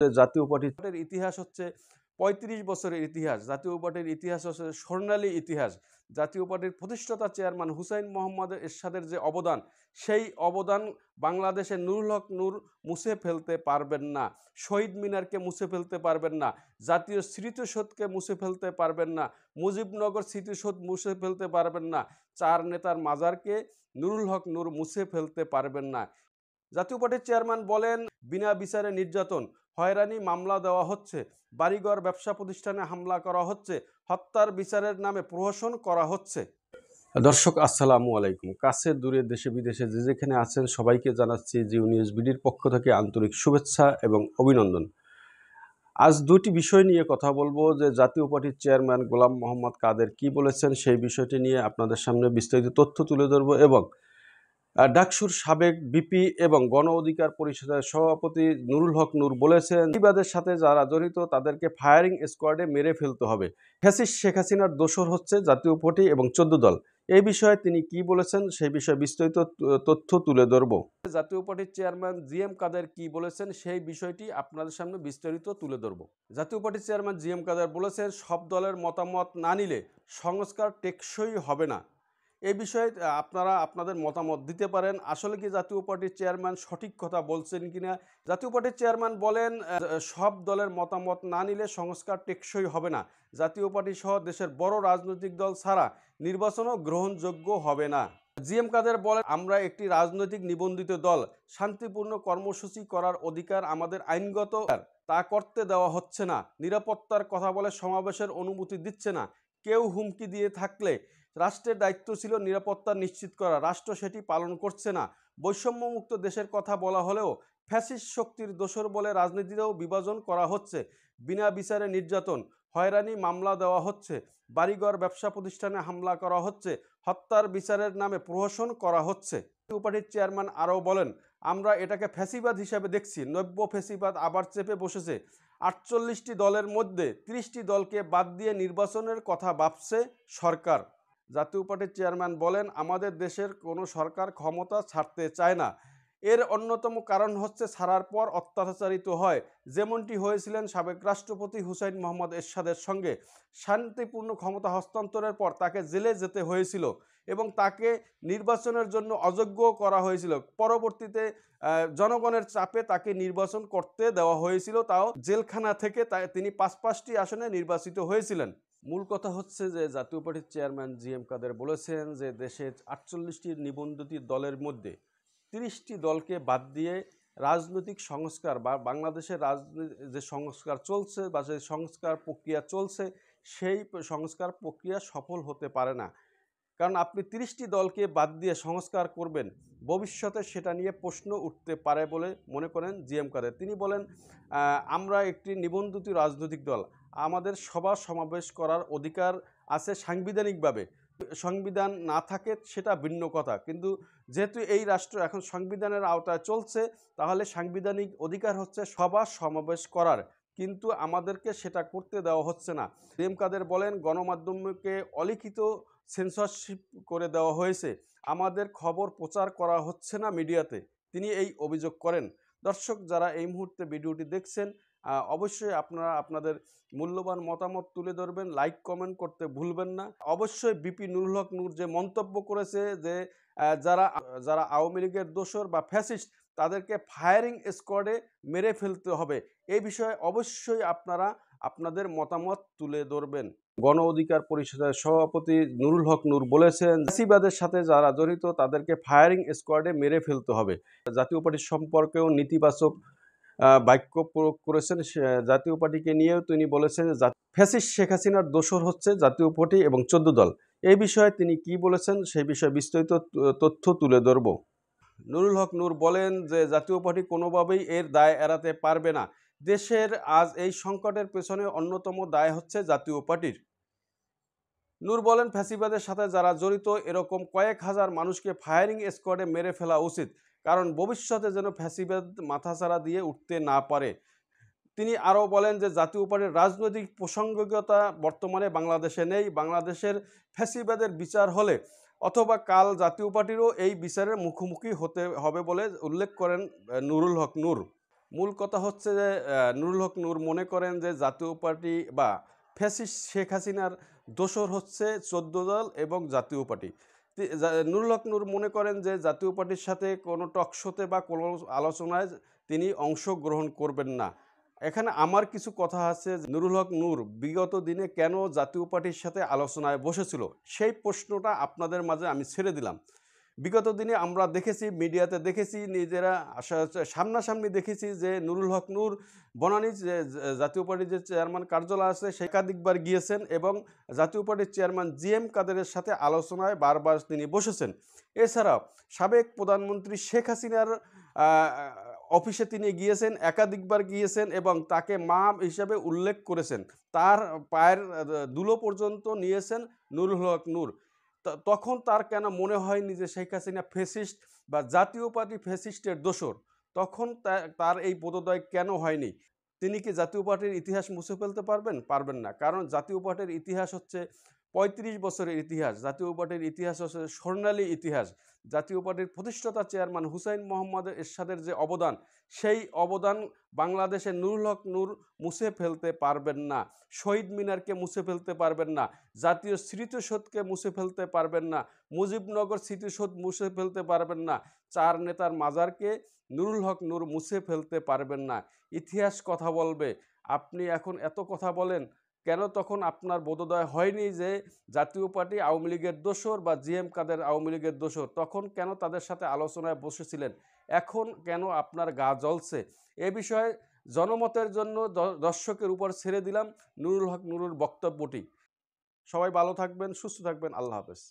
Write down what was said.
জাতীয় পার্টির ইতিহাস হচ্ছে ৩৫ বছরের ইতিহাস। জাতীয় পার্টির ইতিহাস হচ্ছে স্বর্ণালী ইতিহাস। জাতীয় পার্টির প্রতিষ্ঠাতা চেয়ারম্যান হুসাইন মোহাম্মদ এরশাদের যে অবদান, সেই অবদান বাংলাদেশের নুরুল হক নূর মুছে ফেলতে পারবেন না। শহীদ মিনারকে মুছে ফেলতে পারবেন না। জাতীয় স্মৃতিসৌধকে মুছে ফেলতে পারবেন না। মুজিবনগর স্মৃতিসৌধ মুছে ফেলতে পারবেন না। চার নেতার মাজারকে নুরুল হক নূর মুছে ফেলতে পারবেন না। জাতীয় পার্টির চেয়ারম্যান বলেন, বিনা বিচারে নির্যাতন, হয়রানি মামলা দেওয়া হচ্ছে, বাড়িঘর ব্যবসা প্রতিষ্ঠানে হামলা করা হচ্ছে, হত্যার বিচারের নামে প্রহসন করা হচ্ছে। দর্শক আসসালামু আলাইকুম। কাছে দূরে দেশে বিদেশে যে যেখানে আছেন সবাইকে জানাচ্ছি জিও নিউজ বিডির পক্ষ থেকে আন্তরিক শুভেচ্ছা এবং অভিনন্দন। আজ দুটি বিষয় নিয়ে কথা বলবো, যে জাতীয় পার্টির চেয়ারম্যান গোলাম মোহাম্মদ কাদের কি বলেছেন সেই বিষয়টি নিয়ে আপনাদের সামনে বিস্তারিত তথ্য তুলে ধরবো, এবং ডাকসুর সাবেক বিপি এবং গণ অধিকার পরিষদের সভাপতি নুরুল হক নূর বলেছেন, প্রতিবাদের সাথে যারা জড়িত তাদেরকে ফায়ারিং স্কোয়াডে মেরে ফেলতে হবে। ফ্যাসিস্ট শেখ হাসিনার দোসর হচ্ছে জাতীয় পার্টি এবং 14 দল। এই বিষয়ে তিনি কি বলেছেন সেই বিষয়ে বিস্তারিত তথ্য তুলে ধরব। জাতীয় পার্টির চেয়ারম্যান জিএম কাদের কি বলেছেন সেই বিষয়টি আপনাদের সামনে বিস্তারিত তুলে ধরব। জাতীয় পার্টির চেয়ারম্যান জিএম কাদের বলেছেন, সব দলের মতামত না নিলে সংস্কার টেকসই হবে না। এই বিষয়ে আপনারা আপনাদের মতামত দিতে পারেন। আসলে কি জাতীয় পার্টির চেয়ারম্যান সঠিক কথা বলছেন কিনা? জাতীয় পার্টির চেয়ারম্যান বলেন, সব দলের মতামত না নিলে সংস্কার টেকসই হবে না। জাতীয় পার্টি সহ দেশের বড় রাজনৈতিক দল ছাড়া নির্বাচনও গ্রহণযোগ্য হবে না। জিএম কাদের বলেন, আমরা একটি রাজনৈতিক নিবন্ধিত দল, শান্তিপূর্ণ কর্মসূচি করার অধিকার আমাদের আইনগত, তা করতে দেওয়া হচ্ছে না। নিরাপত্তার কথা বলে সমাবেশের অনুমতি দিচ্ছে না। কেউ হুমকি দিয়ে থাকলে রাষ্ট্রের দায়িত্ব ছিল নিরাপত্তা নিশ্চিত করা, রাষ্ট্র সেটি পালন করছে না। বৈষম্যমুক্ত দেশের কথা বলা হলেও ফ্যাসিস্ট শক্তির দোসর বলে রাজনীতিতেও বিভাজন করা হচ্ছে। বিনা বিচারে নির্যাতন, হয়রানি মামলা দেওয়া হচ্ছে, বাড়িঘর ব্যবসা প্রতিষ্ঠানে হামলা করা হচ্ছে, হত্যার বিচারের নামে প্রহসন করা হচ্ছে। পার্টির চেয়ারম্যান আরও বলেন, আমরা এটাকে ফ্যাসিবাদ হিসাবে দেখছি। নব্য ফ্যাসিবাদ আবার চেপে বসেছে। 48টি দলের মধ্যে 30টি দলকে বাদ দিয়ে নির্বাচনের কথা ভাবছে সরকার। জাতীয় পার্টির চেয়ারম্যান বলেন, আমাদের দেশের কোনো সরকার ক্ষমতা ছাড়তে চায় না। এর অন্যতম কারণ হচ্ছে ছাড়ার পর অত্যাচারিত হয়, যেমনটি হয়েছিলেন সাবেক রাষ্ট্রপতি হুসাইন মোহাম্মদ এরশাদের সঙ্গে। শান্তিপূর্ণ ক্ষমতা হস্তান্তরের পর তাকে জেলে যেতে হয়েছিল এবং তাকে নির্বাচনের জন্য অযোগ্য করা হয়েছিল। পরবর্তীতে জনগণের চাপে তাকে নির্বাচন করতে দেওয়া হয়েছিল, তাও জেলখানা থেকে। তিনি 5টি আসনে নির্বাচিত হয়েছিলেন। মূল কথা হচ্ছে যে জাতীয় পার্টির চেয়ারম্যান জিএম কাদের বলেছেন যে দেশের 48টি নিবন্ধিত দলের মধ্যে 30টি দলকে বাদ দিয়ে রাজনৈতিক সংস্কার বা বাংলাদেশের যে সংস্কার চলছে বা যে সংস্কার প্রক্রিয়া চলছে, সেই সংস্কার প্রক্রিয়া সফল হতে পারে না। কারণ আপনি 30টি দলকে বাদ দিয়ে সংস্কার করবেন, ভবিষ্যতে সেটা নিয়ে প্রশ্ন উঠতে পারে বলে মনে করেন জিএম কাদের। তিনি বলেন, আমরা একটি নিবন্ধিত রাজনৈতিক দল, আমাদের সভা সমাবেশ করার অধিকার আছে সাংবিধানিকভাবে। সংবিধান না থাকে সেটা ভিন্ন কথা, কিন্তু যেহেতু এই রাষ্ট্র এখন সংবিধানের আওতায় চলছে, তাহলে সাংবিধানিক অধিকার হচ্ছে সভা সমাবেশ করার, কিন্তু আমাদেরকে সেটা করতে দেওয়া হচ্ছে না। জিএম কাদের বলেন, গণমাধ্যমকে অলিখিত সেন্সরশিপ করে দেওয়া হয়েছে, আমাদের খবর প্রচার করা হচ্ছে না মিডিয়াতে। তিনি এই অভিযোগ করেন। দর্শক, যারা এই মুহূর্তে ভিডিওটি দেখছেন, অবশ্যই আপনারা আপনাদের মূল্যবান মতামত তুলে ধরবেন, লাইক কমেন্ট করতে ভুলবেন না। অবশ্যই বিপি নুরুল হক নূর যে মন্তব্য করেছে যে যারা আওয়ামী লীগের দোসর বা ফ্যাসিস্ট, তাদেরকে ফায়ারিং স্কোয়াডে মেরে ফেলতে হবে, এই বিষয়ে অবশ্যই আপনারা আপনাদের মতামত তুলে ধরবেন। গণ অধিকার পরিষদের সভাপতি নুরুল হক নূর বলেছেন, ফ্যাসিবাদের সাথে যারা জড়িত তাদেরকে ফায়ারিং স্কোয়াডে মেরে ফেলতে হবে। জাতীয় পার্টির সম্পর্কেও নেতিবাচক বাক্য প্রয়োগ করেছেন। জাতীয় পার্টিকে নিয়েও তিনি বলেছেন, ফ্যাসিস্ট শেখ হাসিনার দোসর হচ্ছে জাতীয় পার্টি এবং 14 দল। এই বিষয়ে তিনি কি বলেছেন সেই বিষয়ে বিস্তারিত তথ্য তুলে ধরব। নুরুল হক নূর বলেন যে জাতীয় পার্টি কোনোভাবেই এর দায় এড়াতে পারবে না। দেশের আজ এই সংকটের পেছনে অন্যতম দায় হচ্ছে জাতীয় পার্টির। নূর বলেন, ফ্যাসিবাদের সাথে যারা জড়িত এরকম কয়েক হাজার মানুষকে ফায়ারিং স্কোয়াডে মেরে ফেলা উচিত, কারণ ভবিষ্যতে যেন ফ্যাসিবাদ মাথাচাড়া দিয়ে উঠতে না পারে। তিনি আরও বলেন যে জাতীয় পার্টির রাজনৈতিক প্রাসঙ্গিকতা বর্তমানে বাংলাদেশে নেই। বাংলাদেশের ফ্যাসিবাদের বিচার হলে অথবা কাল জাতীয় পার্টিরও এই বিচারের মুখোমুখি হতে হবে বলে উল্লেখ করেন নুরুল হক নূর। মূল কথা হচ্ছে যে নুরুল হক নূর মনে করেন যে জাতীয় পার্টি বা ফ্যাসিস্ট শেখ হাসিনার দোসর হচ্ছে ১৪ দল এবং জাতীয় পার্টি। নুরুল হক নূর মনে করেন যে জাতীয় পার্টির সাথে কোনো টকশোতে বা কোনো আলোচনায় তিনি অংশগ্রহণ করবেন না। এখানে আমার কিছু কথা আছে যে নুরুল হক নূর বিগত দিনে কেন জাতীয় পার্টির সাথে আলোচনায় বসেছিল সেই প্রশ্নটা আপনাদের মাঝে আমি ছেড়ে দিলাম। বিগত দিনে আমরা দেখেছি, মিডিয়াতে দেখেছি, নিজেরা সামনাসামনি দেখেছি যে নুরুল হক নূর বনানী যে জাতীয় পার্টির যে চেয়ারম্যান কার্যালয় আছে সে একাধিকবার গিয়েছেন এবং জাতীয় পার্টির চেয়ারম্যান জিএম কাদেরের সাথে আলোচনায় বারবার তিনি বসেছেন। এছাড়াও সাবেক প্রধানমন্ত্রী শেখ হাসিনার অফিসে তিনি গিয়েছেন, একাধিকবার গিয়েছেন এবং তাকে মা হিসাবে উল্লেখ করেছেন। তার পায়ের ধুলো পর্যন্ত নিয়েছেন নুরুল হক নূর। তখন তার কেন মনে হয়নি যে শেখ হাসিনা ফ্যাসিস্ট বা জাতীয় পার্টি ফ্যাসিস্টের দোসর? তখন তার এই বোধোদয় কেন হয়নি? তিনি কি জাতীয় পার্টির ইতিহাস মুছে ফেলতে পারবেন? পারবেন না। কারণ জাতীয় পার্টির ইতিহাস হচ্ছে ৩৫ বছরের ইতিহাস। জাতীয় পার্টির ইতিহাস হচ্ছে স্বর্ণালী ইতিহাস। জাতীয় পার্টির প্রতিষ্ঠাতা চেয়ারম্যান হুসাইন মোহাম্মদ এরশাদের যে অবদান, সেই অবদান বাংলাদেশের নুরুল হক নূর মুছে ফেলতে পারবেন না। শহীদ মিনারকে মুছে ফেলতে পারবেন না। জাতীয় স্মৃতিসৌধকে মুছে ফেলতে পারবেন না। মুজিবনগর স্মৃতিসৌধ মুছে ফেলতে পারবেন না। ৪ নেতার মাজারকে নুরুল হক নূর মুছে ফেলতে পারবেন না। ইতিহাস কথা বলবে। আপনি এখন এত কথা বলেন, কেন তখন আপনার বোধোদয় হয়নি যে জাতীয় পার্টি আওয়ামী লীগের দোসর বা জিএম কাদের আওয়ামী লীগের দোসর? তখন কেন তাদের সাথে আলোচনায় বসেছিলেন? এখন কেন আপনার গা জ্বলছে? এ বিষয়ে জনমতের জন্য দর্শকের উপর ছেড়ে দিলাম নুরুল হক নূরের বক্তব্যটি। সবাই ভালো থাকবেন, সুস্থ থাকবেন। আল্লাহ হাফেজ।